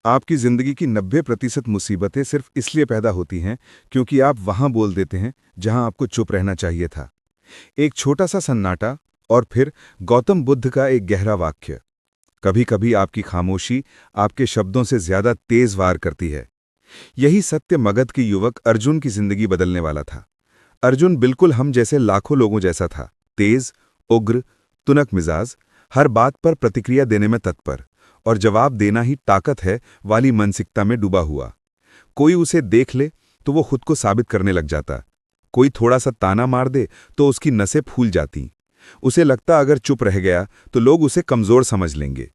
आपकी जिंदगी की 90% मुसीबतें सिर्फ इसलिए पैदा होती हैं क्योंकि आप वहां बोल देते हैं जहां आपको चुप रहना चाहिए था। एक छोटा सा सन्नाटा और फिर गौतम बुद्ध का एक गहरा वाक्य। कभी कभी आपकी खामोशी आपके शब्दों से ज्यादा तेज वार करती है। यही सत्य मगध के युवक अर्जुन की जिंदगी बदलने वाला था। अर्जुन बिल्कुल हम जैसे लाखों लोगों जैसा था, तेज, उग्र, तुनक मिजाज, हर बात पर प्रतिक्रिया देने में तत्पर और जवाब देना ही ताकत है वाली मानसिकता में डूबा हुआ। कोई उसे देख ले तो वो खुद को साबित करने लग जाता। कोई थोड़ा सा ताना मार दे तो उसकी नसें फूल जाती। उसे लगता अगर चुप रह गया तो लोग उसे कमजोर समझ लेंगे।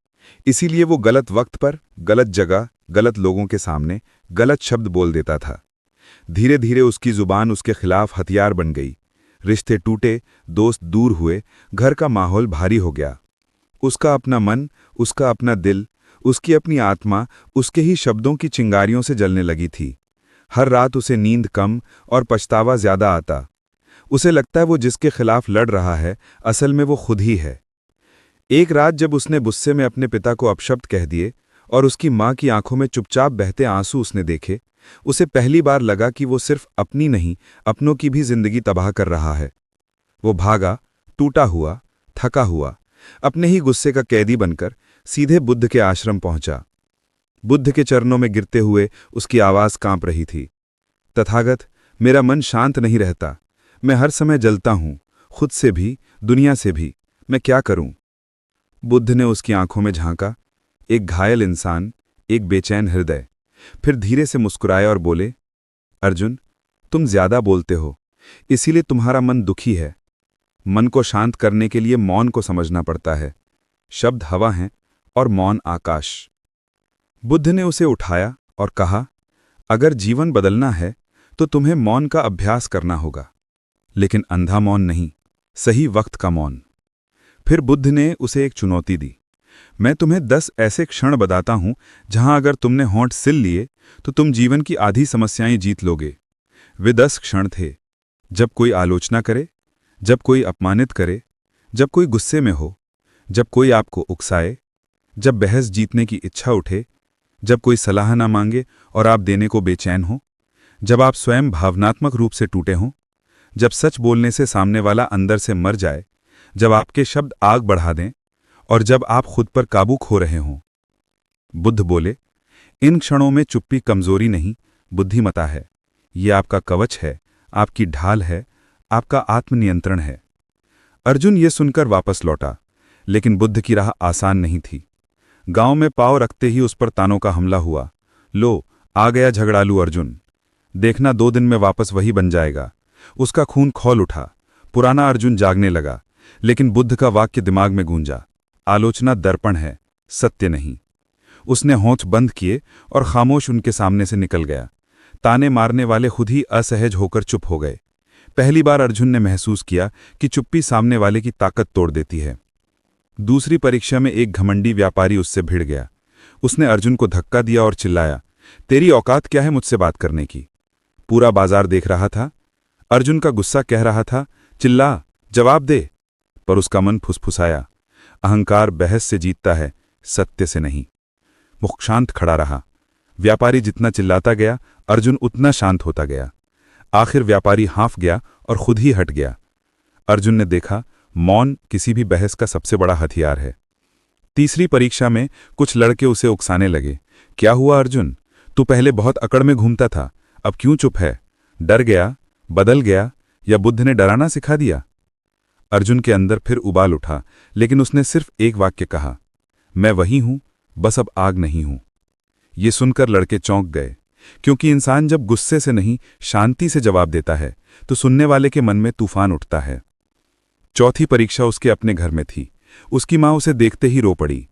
इसीलिए वो गलत वक्त पर, गलत जगह, गलत लोगों के सामने गलत शब्द बोल देता था। धीरे धीरे उसकी जुबान उसके खिलाफ हथियार बन गई। रिश्ते टूटे, दोस्त दूर हुए, घर का माहौल भारी हो गया। उसका अपना मन, उसका अपना दिल, उसकी अपनी आत्मा उसके ही शब्दों की चिंगारियों से जलने लगी थी। हर रात उसे नींद कम और पछतावा ज्यादा आता। उसे लगता है वो जिसके खिलाफ लड़ रहा है असल में वो खुद ही है। एक रात जब उसने गुस्से में अपने पिता को अपशब्द कह दिए और उसकी मां की आंखों में चुपचाप बहते आंसू उसने देखे, उसे पहली बार लगा कि वो सिर्फ अपनी नहीं, अपनों की भी जिंदगी तबाह कर रहा है। वो भागा, टूटा हुआ, थका हुआ, अपने ही गुस्से का कैदी बनकर सीधे बुद्ध के आश्रम पहुंचा। बुद्ध के चरणों में गिरते हुए उसकी आवाज कांप रही थी। तथागत, मेरा मन शांत नहीं रहता। मैं हर समय जलता हूं, खुद से भी, दुनिया से भी। मैं क्या करूं? बुद्ध ने उसकी आंखों में झांका, एक घायल इंसान, एक बेचैन हृदय। फिर धीरे से मुस्कुराए और बोले, अर्जुन, तुम ज्यादा बोलते हो, इसीलिए तुम्हारा मन दुखी है। मन को शांत करने के लिए मौन को समझना पड़ता है। शब्द हवा हैं और मौन आकाश। बुद्ध ने उसे उठाया और कहा, अगर जीवन बदलना है तो तुम्हें मौन का अभ्यास करना होगा, लेकिन अंधा मौन नहीं, सही वक्त का मौन। फिर बुद्ध ने उसे एक चुनौती दी, मैं तुम्हें 10 ऐसे क्षण बताता हूं जहां अगर तुमने होंठ सिल लिए तो तुम जीवन की आधी समस्याएं जीत लोगे। वे 10 क्षण थे, जब कोई आलोचना करे, जब कोई अपमानित करे, जब कोई गुस्से में हो, जब कोई आपको उकसाए, जब बहस जीतने की इच्छा उठे, जब कोई सलाह ना मांगे और आप देने को बेचैन हो, जब आप स्वयं भावनात्मक रूप से टूटे हों, जब सच बोलने से सामने वाला अंदर से मर जाए, जब आपके शब्द आग बढ़ा दें और जब आप खुद पर काबू खो रहे हों। बुद्ध बोले, इन क्षणों में चुप्पी कमजोरी नहीं, बुद्धिमता है। ये आपका कवच है, आपकी ढाल है, आपका आत्मनियंत्रण है। अर्जुन ये सुनकर वापस लौटा, लेकिन बुद्ध की राह आसान नहीं थी। गांव में पांव रखते ही उस पर तानों का हमला हुआ। लो, आ गया झगड़ालू अर्जुन। देखना 2 दिन में वापस वही बन जाएगा। उसका खून खौल उठा। पुराना अर्जुन जागने लगा, लेकिन बुद्ध का वाक्य दिमाग में गूंजा, आलोचना दर्पण है, सत्य नहीं। उसने होंठ बंद किए और खामोश उनके सामने से निकल गया। ताने मारने वाले खुद ही असहज होकर चुप हो गए। पहली बार अर्जुन ने महसूस किया कि चुप्पी सामने वाले की ताकत तोड़ देती है। दूसरी परीक्षा में एक घमंडी व्यापारी उससे भिड़ गया। उसने अर्जुन को धक्का दिया और चिल्लाया, तेरी औकात क्या है मुझसे बात करने की? पूरा बाजार देख रहा था। अर्जुन का गुस्सा कह रहा था, चिल्ला, जवाब दे। पर उसका मन फुसफुसाया, अहंकार बहस से जीतता है, सत्य से नहीं। मुख शांत खड़ा रहा। व्यापारी जितना चिल्लाता गया, अर्जुन उतना शांत होता गया। आखिर व्यापारी हाँफ गया और खुद ही हट गया। अर्जुन ने देखा, मौन किसी भी बहस का सबसे बड़ा हथियार है। तीसरी परीक्षा में कुछ लड़के उसे उकसाने लगे, क्या हुआ अर्जुन, तू पहले बहुत अकड़ में घूमता था, अब क्यों चुप है? डर गया, बदल गया, या बुद्ध ने डराना सिखा दिया? अर्जुन के अंदर फिर उबाल उठा, लेकिन उसने सिर्फ एक वाक्य कहा, मैं वही हूं, बस अब आग नहीं हूं। ये सुनकर लड़के चौंक गए, क्योंकि इंसान जब गुस्से से नहीं शांति से जवाब देता है तो सुनने वाले के मन में तूफान उठता है। चौथी परीक्षा उसके अपने घर में थी। उसकी मां उसे देखते ही रो पड़ी,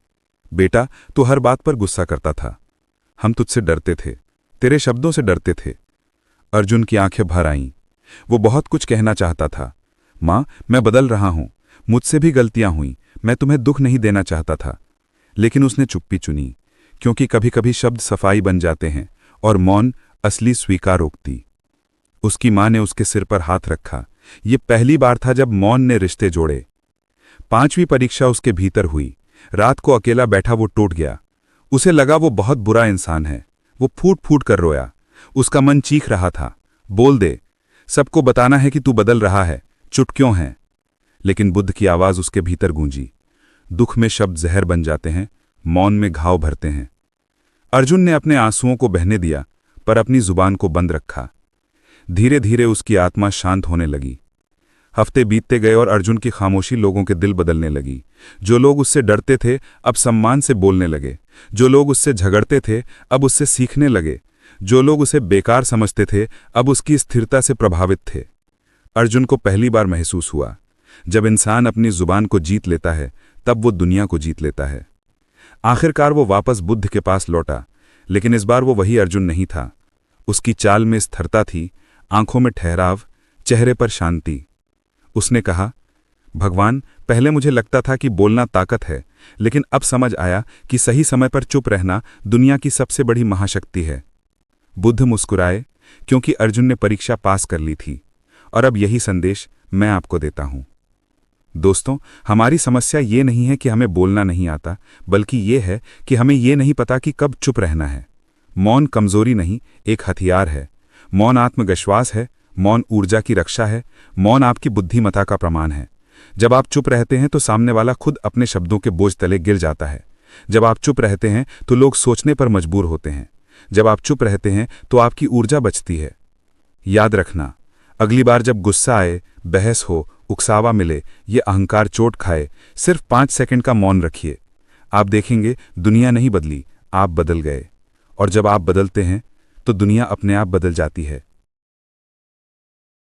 बेटा, तू हर बात पर गुस्सा करता था, हम तुझसे डरते थे, तेरे शब्दों से डरते थे। अर्जुन की आंखें भर आईं। वो बहुत कुछ कहना चाहता था, मां, मैं बदल रहा हूं, मुझसे भी गलतियां हुई, मैं तुम्हें दुख नहीं देना चाहता था। लेकिन उसने चुप्पी चुनी, क्योंकि कभी कभी शब्द सफाई बन जाते हैं और मौन असली स्वीकार रोकती। उसकी मां ने उसके सिर पर हाथ रखा। ये पहली बार था जब मौन ने रिश्ते जोड़े। 5वीं परीक्षा उसके भीतर हुई। रात को अकेला बैठा वो टूट गया। उसे लगा वो बहुत बुरा इंसान है। वो फूट फूट कर रोया। उसका मन चीख रहा था, बोल दे, सबको बताना है कि तू बदल रहा है, चुप क्यों है। लेकिन बुद्ध की आवाज उसके भीतर गूंजी। दुख में शब्द जहर बन जाते हैं, मौन में घाव भरते हैं। अर्जुन ने अपने आंसुओं को बहने दिया, पर अपनी जुबान को बंद रखा। धीरे धीरे उसकी आत्मा शांत होने लगी। हफ्ते बीतते गए और अर्जुन की खामोशी लोगों के दिल बदलने लगी। जो लोग उससे डरते थे अब सम्मान से बोलने लगे। जो लोग उससे झगड़ते थे अब उससे सीखने लगे। जो लोग उसे बेकार समझते थे अब उसकी स्थिरता से प्रभावित थे। अर्जुन को पहली बार महसूस हुआ, जब इंसान अपनी जुबान को जीत लेता है तब वो दुनिया को जीत लेता है। आखिरकार वो वापस बुद्ध के पास लौटा, लेकिन इस बार वो वही अर्जुन नहीं था। उसकी चाल में स्थिरता थी, आंखों में ठहराव, चेहरे पर शांति। उसने कहा, भगवान, पहले मुझे लगता था कि बोलना ताकत है, लेकिन अब समझ आया कि सही समय पर चुप रहना दुनिया की सबसे बड़ी महाशक्ति है। बुद्ध मुस्कुराए, क्योंकि अर्जुन ने परीक्षा पास कर ली थी। और अब यही संदेश मैं आपको देता हूं। दोस्तों, हमारी समस्या ये नहीं है कि हमें बोलना नहीं आता, बल्कि ये है कि हमें ये नहीं पता कि कब चुप रहना है। मौन कमजोरी नहीं, एक हथियार है। मौन आत्मविश्वास है, मौन ऊर्जा की रक्षा है, मौन आपकी बुद्धिमत्ता का प्रमाण है। जब आप चुप रहते हैं तो सामने वाला खुद अपने शब्दों के बोझ तले गिर जाता है। जब आप चुप रहते हैं तो लोग सोचने पर मजबूर होते हैं। जब आप चुप रहते हैं तो आपकी ऊर्जा बचती है। याद रखना, अगली बार जब गुस्सा आए, बहस हो, उकसावा मिले, ये अहंकार चोट खाए, सिर्फ 5 सेकंड का मौन रखिए। आप देखेंगे दुनिया नहीं बदली, आप बदल गए। और जब आप बदलते हैं तो दुनिया अपने आप बदल जाती है।